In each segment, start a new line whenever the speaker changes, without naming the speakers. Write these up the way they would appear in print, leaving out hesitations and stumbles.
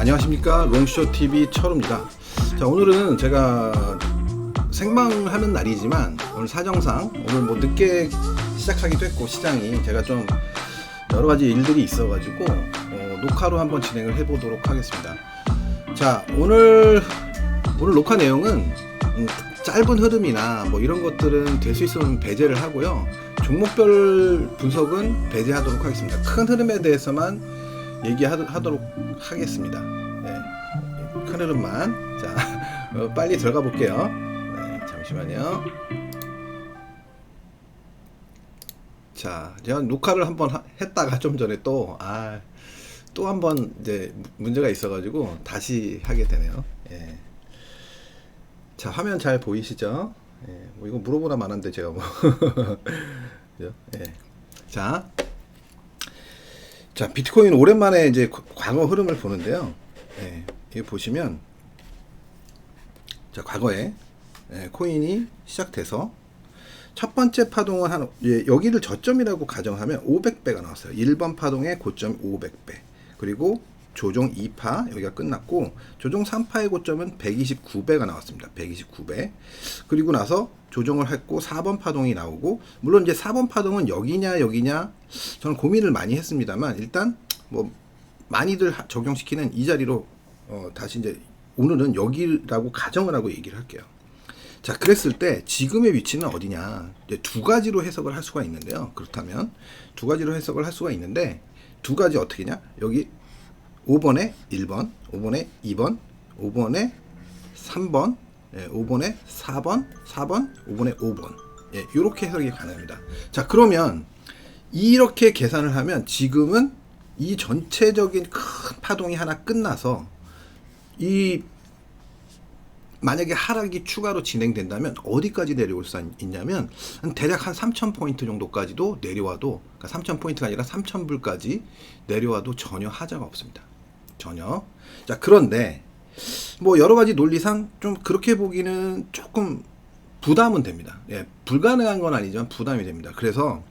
안녕하십니까, 롱쇼TV 철우입니다. 자, 오늘은 제가 생방하는 날이지만 오늘 사정상 오늘 뭐 늦게 시작하기도 했고 시장이 제가 좀 여러가지 일들이 있어가지고 녹화로 한번 진행을 해보도록 하겠습니다. 자, 오늘 녹화 내용은 짧은 흐름이나 뭐 이런 것들은 될 수 있으면 배제를 하고요, 종목별 분석은 배제하도록 하겠습니다. 큰 흐름에 대해서만 얘기하도록 하겠습니다. 네, 큰 흐름만. 자, 빨리 들어가 볼게요. 네, 잠시만요. 자, 제가 녹화를 한번 했다가 좀 전에 또 한번 이제 문제가 있어가지고 다시 하게 되네요. 예. 자, 화면 잘 보이시죠? 예, 뭐 이거 물어보나 마는데 제가 뭐 예. 자, 비트코인 오랜만에 이제 과거 흐름을 보는데요. 예, 이거 보시면, 자, 과거에 코인이 시작돼서 첫 번째 파동은 여기를 저점이라고 가정하면 500배가 나왔어요. 1번 파동의 고점 500배. 그리고 조종 2파 여기가 끝났고, 조종 3파의 고점은 129배가 나왔습니다. 129배. 그리고 나서 조정을 했고 4번 파동이 나오고, 물론 이제 4번 파동은 여기냐 저는 고민을 많이 했습니다만, 일단 뭐 많이들 적용시키는 이 자리로 다시 이제 오늘은 여기라고 가정을 하고 얘기를 할게요. 자, 그랬을 때 지금의 위치는 어디냐, 이제 두 가지로 해석을 할 수가 있는데요. 그렇다면 두 가지로 해석을 할 수가 있는데, 두 가지 어떻게냐, 여기 5번에 1번, 5번에 2번, 5번에 3번, 5번에 4번, 5번에 5번. 예, 이렇게 해석이 가능합니다. 자, 그러면 이렇게 계산을 하면 지금은 이 전체적인 큰 파동이 하나 끝나서 만약에 하락이 추가로 진행된다면 어디까지 내려올 수 있냐면 대략 한 3,000포인트 정도까지도 내려와도, 그러니까 3,000포인트가 아니라 3,000불까지 내려와도 전혀 하자가 없습니다. 전혀. 자, 그런데 뭐 여러 가지 논리상 좀 그렇게 보기는 조금 부담은 됩니다. 예, 불가능한 건 아니지만 부담이 됩니다. 그래서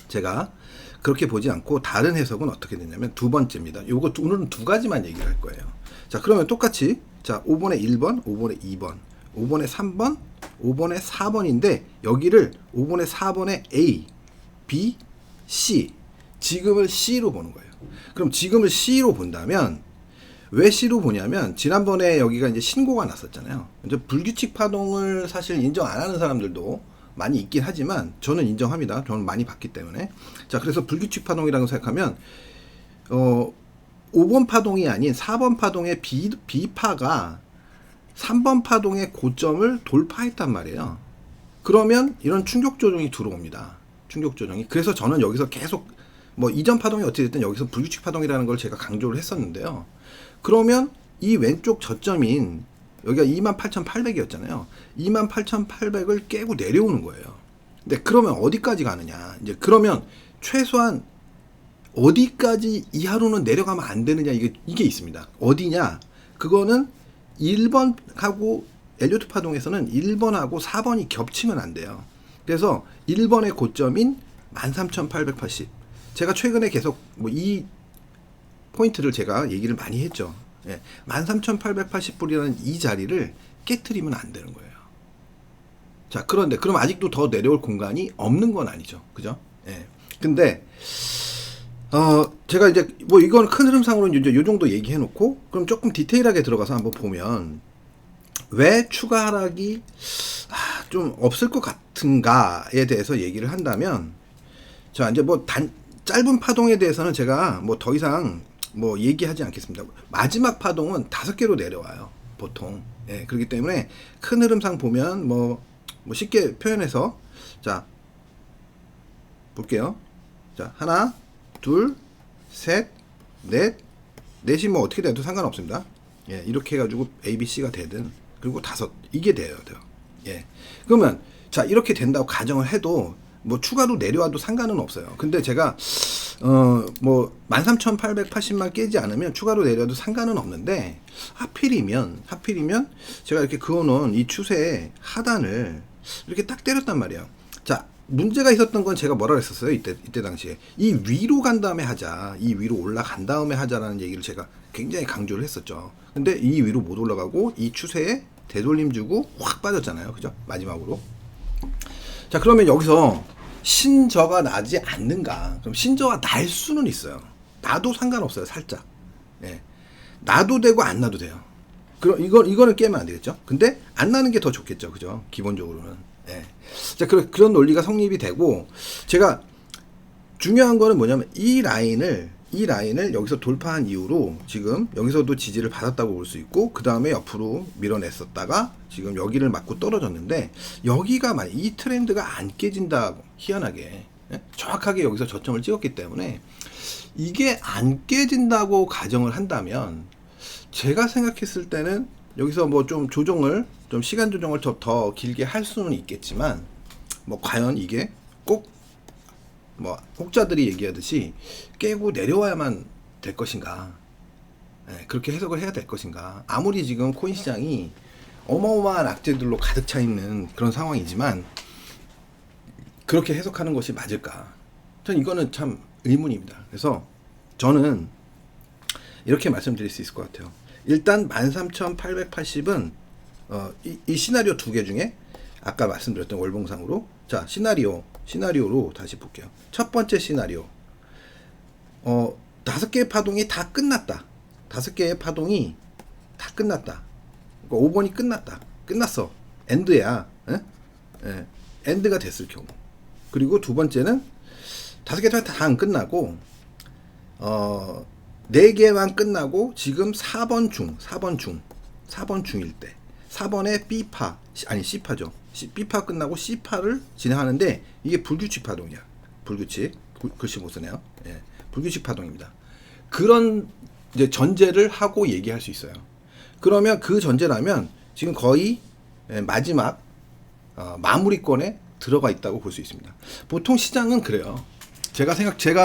제가 그렇게 보지 않고 다른 해석은 어떻게 되냐면 두 번째입니다. 요거 오늘은 두 가지만 얘기를 할 거예요. 자, 그러면 똑같이, 자, 5번에 1번, 5번에 2번, 5번에 3번, 5번에 4번인데 여기를 5번에 4번에 A, B, C, 지금을 C로 보는 거예요. 그럼 지금을 C로 본다면, 왜 C로 보냐면 지난번에 여기가 이제 신고가 났었잖아요. 이제 불규칙 파동을 사실 인정 안 하는 사람들도 많이 있긴 하지만 저는 인정합니다. 저는 많이 봤기 때문에. 자, 그래서 불규칙 파동이라고 생각하면 5번 파동이 아닌 4번 파동의 B파가 3번 파동의 고점을 돌파했단 말이에요. 그러면 이런 충격 조정이 들어옵니다. 충격 조정이. 그래서 저는 여기서 계속 뭐 이전 파동이 어떻게 됐든 여기서 불규칙 파동이라는 걸 제가 강조를 했었는데요. 그러면 이 왼쪽 저점인 여기가 28,800이었잖아요. 28,800을 깨고 내려오는 거예요. 근데 그러면 어디까지 가느냐? 이제 그러면 최소한 어디까지 이하로는 내려가면 안 되느냐, 이게 있습니다. 어디냐? 그거는 1번하고 엘리어트 파동에서는 1번하고 4번이 겹치면 안 돼요. 그래서 1번의 고점인 13,880. 제가 최근에 계속 뭐 이 포인트를 제가 얘기를 많이 했죠. 예, 13,880불이라는 이 자리를 깨트리면 안 되는 거예요. 자, 그런데 그럼 아직도 더 내려올 공간이 없는 건 아니죠. 그죠? 예. 근데 제가 이제 뭐 이건 큰 흐름상으로 이제 요 정도 얘기해 놓고, 그럼 조금 디테일하게 들어가서 한번 보면 왜 추가 하락이 좀 없을 것 같은가에 대해서 얘기를 한다면, 자, 이제 뭐 짧은 파동에 대해서는 제가 뭐 더 이상 뭐 얘기하지 않겠습니다. 마지막 파동은 5개로 내려와요, 보통. 예, 그렇기 때문에 큰 흐름상 보면 뭐 쉽게 표현해서, 자, 볼게요. 자, 하나, 둘, 셋, 넷이 뭐 어떻게 돼도 상관없습니다. 예, 이렇게 해가지고 A, B, C가 되든, 그리고 5, 이게 돼요. 예. 그러면, 자, 이렇게 된다고 가정을 해도, 뭐 추가로 내려와도 상관은 없어요. 근데 제가, 뭐, 13,880만 깨지 않으면 추가로 내려와도 상관은 없는데, 하필이면, 제가 이렇게 그어놓은 이 추세의 하단을 이렇게 딱 때렸단 말이에요. 자, 문제가 있었던 건 제가 뭐라 그랬었어요. 이때 당시에. 이 위로 간 다음에 하자. 이 위로 올라간 다음에 하자라는 얘기를 제가 굉장히 강조를 했었죠. 근데 이 위로 못 올라가고 이 추세에 되돌림 주고 확 빠졌잖아요. 그죠? 마지막으로. 자, 그러면 여기서 신저가 나지 않는가? 그럼 신저가 날 수는 있어요. 나도 상관없어요. 살짝. 예. 나도 되고 안 나도 돼요. 그럼 이거는 깨면 안 되겠죠? 근데 안 나는 게 더 좋겠죠. 그죠? 기본적으로는. 예. 자, 그런 논리가 성립이 되고, 제가 중요한 거는 뭐냐면 이 라인을 여기서 돌파한 이후로 지금 여기서도 지지를 받았다고 볼 수 있고, 그 다음에 옆으로 밀어냈었다가 지금 여기를 맞고 떨어졌는데, 여기가 만약 이 트렌드가 안 깨진다, 희한하게 예? 정확하게 여기서 저점을 찍었기 때문에 이게 안 깨진다고 가정을 한다면, 제가 생각했을 때는 여기서 뭐 좀 조정을, 좀 시간 조정을 더 길게 할 수는 있겠지만, 뭐 과연 이게 꼭 뭐 혹자들이 얘기하듯이 깨고 내려와야만 될 것인가, 예, 그렇게 해석을 해야 될 것인가. 아무리 지금 코인 시장이 어마어마한 악재들로 가득 차 있는 그런 상황이지만 그렇게 해석하는 것이 맞을까? 전 이거는 참 의문입니다. 그래서 저는 이렇게 말씀드릴 수 있을 것 같아요. 일단 13,880은 이 시나리오 두 개 중에 아까 말씀드렸던 월봉상으로, 자, 시나리오로 다시 볼게요. 첫 번째 시나리오, 5개의 파동이 다 끝났다. 5개의 파동이 다 끝났다. 그러니까 5번이 끝났어. 엔드야. 예? 예. 엔드가 됐을 경우. 그리고 두 번째는 5개 다 안 끝나고 4개만 끝나고 지금 4번 중일 때, 4번에 B파, 아니 C파죠. B파 끝나고 C파를 진행하는데 이게 불규칙 파동이야. 불규칙. 글씨 못 쓰네요. 예. 불규칙 파동입니다. 그런 이제 전제를 하고 얘기할 수 있어요. 그러면 그 전제라면 지금 거의 마지막 마무리권에 들어가 있다고 볼 수 있습니다. 보통 시장은 그래요. 제가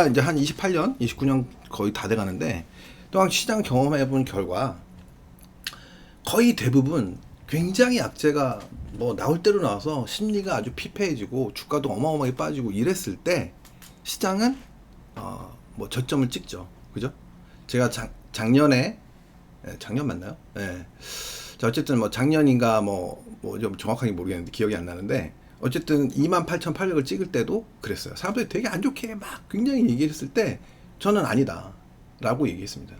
이제 한 28년, 29년 거의 다 돼가는데, 또한 시장 경험해본 결과 거의 대부분 굉장히 악재가 뭐 나올 대로 나와서 심리가 아주 피폐해지고 주가도 어마어마하게 빠지고 이랬을 때 시장은 뭐 저점을 찍죠. 그죠? 제가 작년 맞나요? 예. 자, 어쨌든 뭐 작년인가 뭐 좀 정확하게 모르겠는데 기억이 안 나는데, 어쨌든 28,800을 찍을 때도 그랬어요. 사람들이 되게 안 좋게 막 굉장히 얘기했을 때 저는 아니다 라고 얘기했습니다.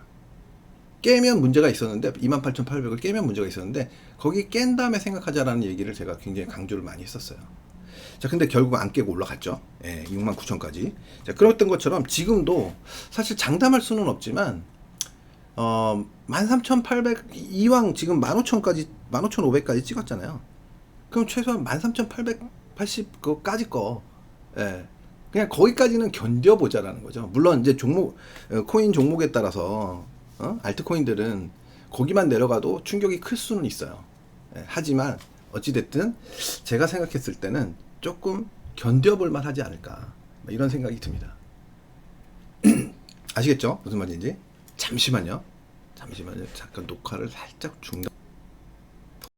깨면 문제가 있었는데, 28,800을 깨면 문제가 있었는데 거기 깬 다음에 생각하자라는 얘기를 제가 굉장히 강조를 많이 했었어요. 자, 근데 결국 안 깨고 올라갔죠. 예, 69,000까지. 자, 그랬던 것처럼 지금도 사실 장담할 수는 없지만 13,800 이왕 지금 15,000까지 15,500까지 찍었잖아요. 그럼 최소한 13,880 그거까지 예, 그냥 거기까지는 견뎌보자라는 거죠. 물론 이제 코인 종목에 따라서 알트코인들은 거기만 내려가도 충격이 클 수는 있어요. 예, 하지만 어찌됐든 제가 생각했을 때는 조금 견뎌볼만 하지 않을까, 이런 생각이 듭니다. 아시겠죠? 무슨 말인지? 잠시만요. 잠깐 녹화를 살짝 중단.